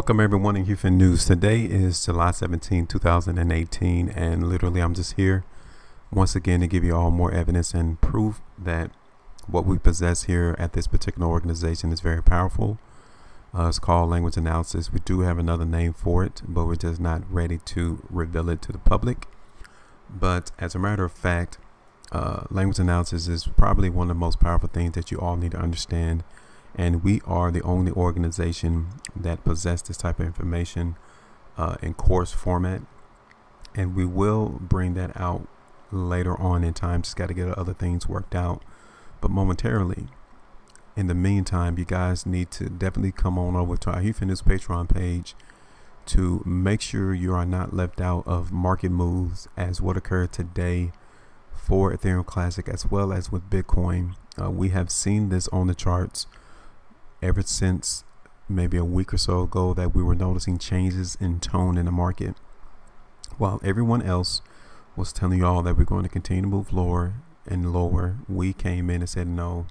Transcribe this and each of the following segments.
Welcome everyone in HueFin News. Today is July 17, 2018, and literally I'm just here once again to give you all more evidence and proof that what we possess here at this particular organization is very powerful. It's called language analysis. We do have another name for it, but we're just not ready to reveal it to the public. But as a matter of fact, language analysis is probably one of the most powerful things that you all need to understand. And we are the only organization that possess this type of information in course format. And we will bring that out later on in time. Just got to get other things worked out. But momentarily, in the meantime, you guys need to definitely come on over to our HueFin News Patreon page to make sure you are not left out of market moves as what occurred today for Ethereum Classic as well as with Bitcoin. We have seen this on the charts ever since maybe a week or so ago that we were noticing changes in tone in the market. While everyone else was telling you all that we're going to continue to move lower and lower, we came in and said no.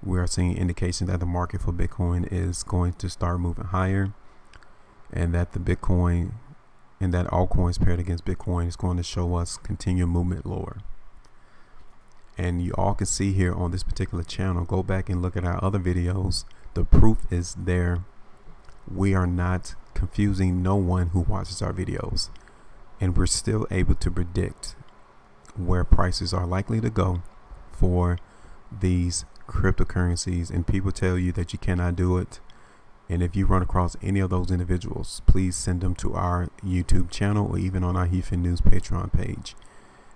We are seeing indications that the market for Bitcoin is going to start moving higher, and that the Bitcoin and that altcoins paired against Bitcoin is going to show us continued movement lower. And you all can see here on this particular channel, go back and look at our other videos. The proof is there. We are not confusing no one who watches our videos, and we're still able to predict where prices are likely to go for these cryptocurrencies. And people tell you that you cannot do it. And if you run across any of those individuals, please send them to our YouTube channel or even on our HueFin News Patreon page.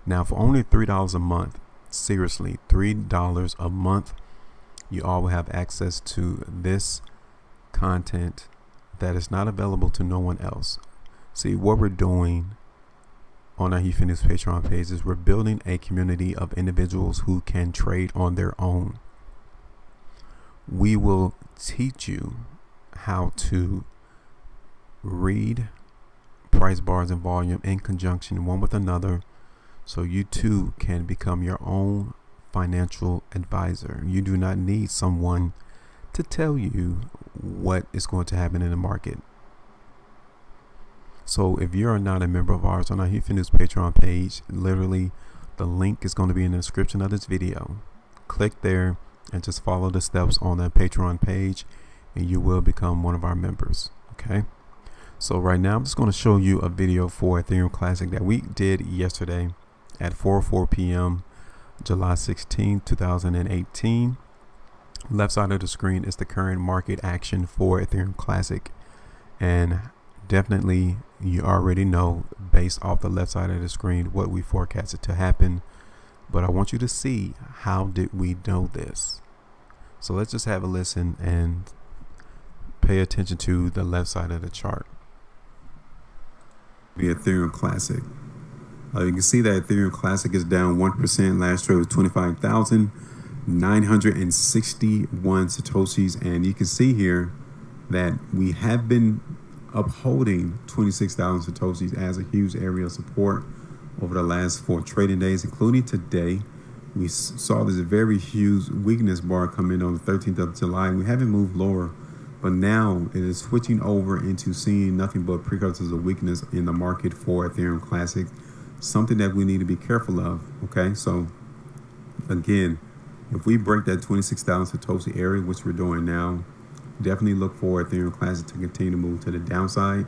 Now, for only $3 a month, seriously, $3 a month, you all will have access to this content that is not available to no one else. See, what we're doing on our HueFin News Patreon page is we're building a community of individuals who can trade on their own. We will teach you how to read price bars and volume in conjunction one with another, so you too can become your own financial advisor. You do not need someone to tell you what is going to happen in the market. So if you are not a member of ours on our HueFin News Patreon page, literally the link is going to be in the description of this video. Click there and just follow the steps on the Patreon page, and you will become one of our members. Okay, so right now I'm just going to show you a video for Ethereum Classic that we did yesterday at 4:04 p.m. July 16, 2018. Left side of the screen is the current market action for Ethereum Classic, and definitely you already know based off the left side of the screen what we forecasted to happen, but I want you to see how did we know this. So let's just have a listen and pay attention to the left side of the chart. The Ethereum Classic. You can see that Ethereum Classic is down 1%. Last trade was 25,961 Satoshis. And you can see here that we have been upholding 26,000 Satoshis as a huge area of support over the last 4 trading days, including today. We saw this very huge weakness bar come in on the 13th of July. We haven't moved lower, but now it is switching over into seeing nothing but precursors of weakness in the market for Ethereum Classic. Something that we need to be careful of. Okay, so again, if we break that 26,000 Satoshi area, which we're doing now, definitely look for Ethereum Classic to continue to move to the downside.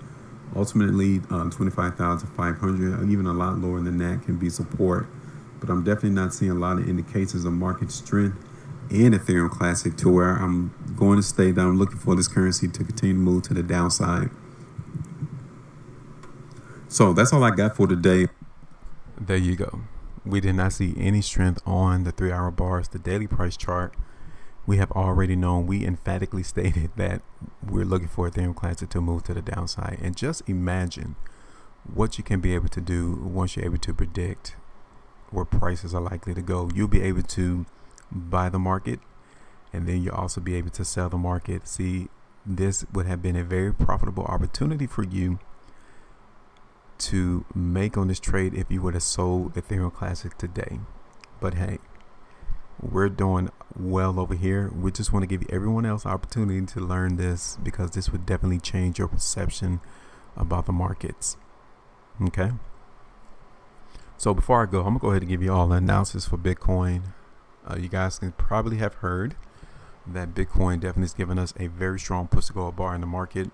Ultimately, 25,500, even a lot lower than that, can be support. But I'm definitely not seeing a lot of indications of market strength in Ethereum Classic to where I'm going to stay down. I'm looking for this currency to continue to move to the downside. So that's all I got for today. There you go. We did not see any strength on the 3-hour bars. The daily price chart, we have already known. We emphatically stated that we're looking for Ethereum Classic to move to the downside. And just imagine what you can be able to do once you're able to predict where prices are likely to go. You'll be able to buy the market, and then you'll also be able to sell the market. See, this would have been a very profitable opportunity for you to make on this trade if you would have sold Ethereum Classic today. But hey, we're doing well over here. We just want to give everyone else opportunity to learn this, because this would definitely change your perception about the markets. Okay. So before I go, I'm gonna go ahead and give you all the analysis for Bitcoin. You guys can probably have heard that Bitcoin definitely has given us a very strong push to go bar in the market.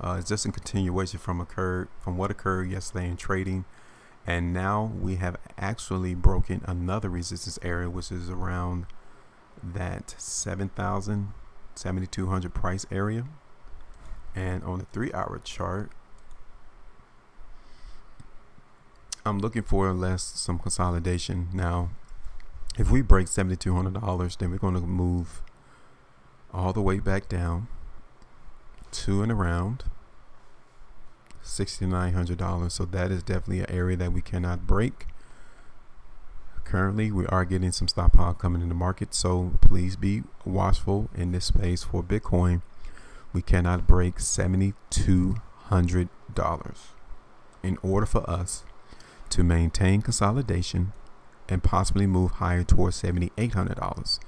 It's just a continuation from what occurred yesterday in trading. And now we have actually broken another resistance area, which is around that 7,200 price area. And on the 3-hour chart, I'm looking for some consolidation. Now, if we break $7,200, then we're going to move all the way back down to and around $6,900. So that is definitely an area that we cannot break. Currently, we are getting some stockpile coming in the market, so please be watchful in this space for Bitcoin. We cannot break $7,200 in order for us to maintain consolidation and possibly move higher towards $7,800.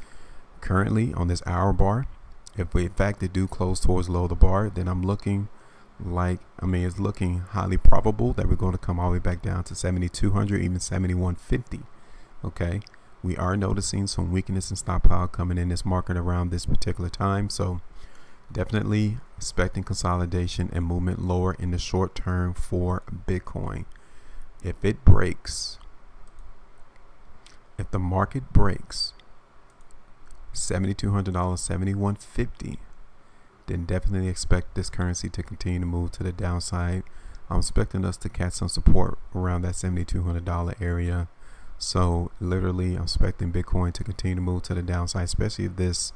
Currently on this hour bar, if we in fact do close towards low the bar, then it's looking highly probable that we're going to come all the way back down to 7,200, even 7,150. Okay, we are noticing some weakness in stockpile coming in this market around this particular time, so definitely expecting consolidation and movement lower in the short term for Bitcoin. If the market breaks $7,200, 7,150, then definitely expect this currency to continue to move to the downside. I'm expecting us to catch some support around that $7,200 area. So literally, I'm expecting Bitcoin to continue to move to the downside, especially if this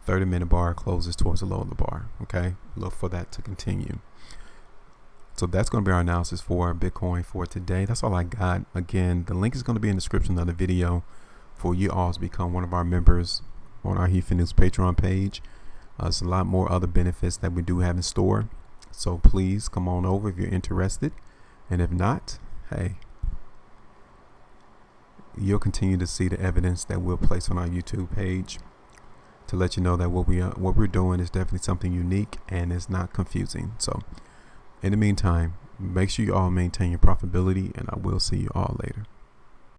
30-minute bar closes towards the low of the bar. Okay, look for that to continue. So that's going to be our analysis for Bitcoin for today. That's all I got. Again, the link is going to be in the description of the video for you all to become one of our members on our HueFin News Patreon page. There's a lot more other benefits that we do have in store. So please come on over if you're interested. And if not, hey, you'll continue to see the evidence that we'll place on our YouTube page to let you know that what we're doing is definitely something unique and it's not confusing. So in the meantime, make sure you all maintain your profitability, and I will see you all later.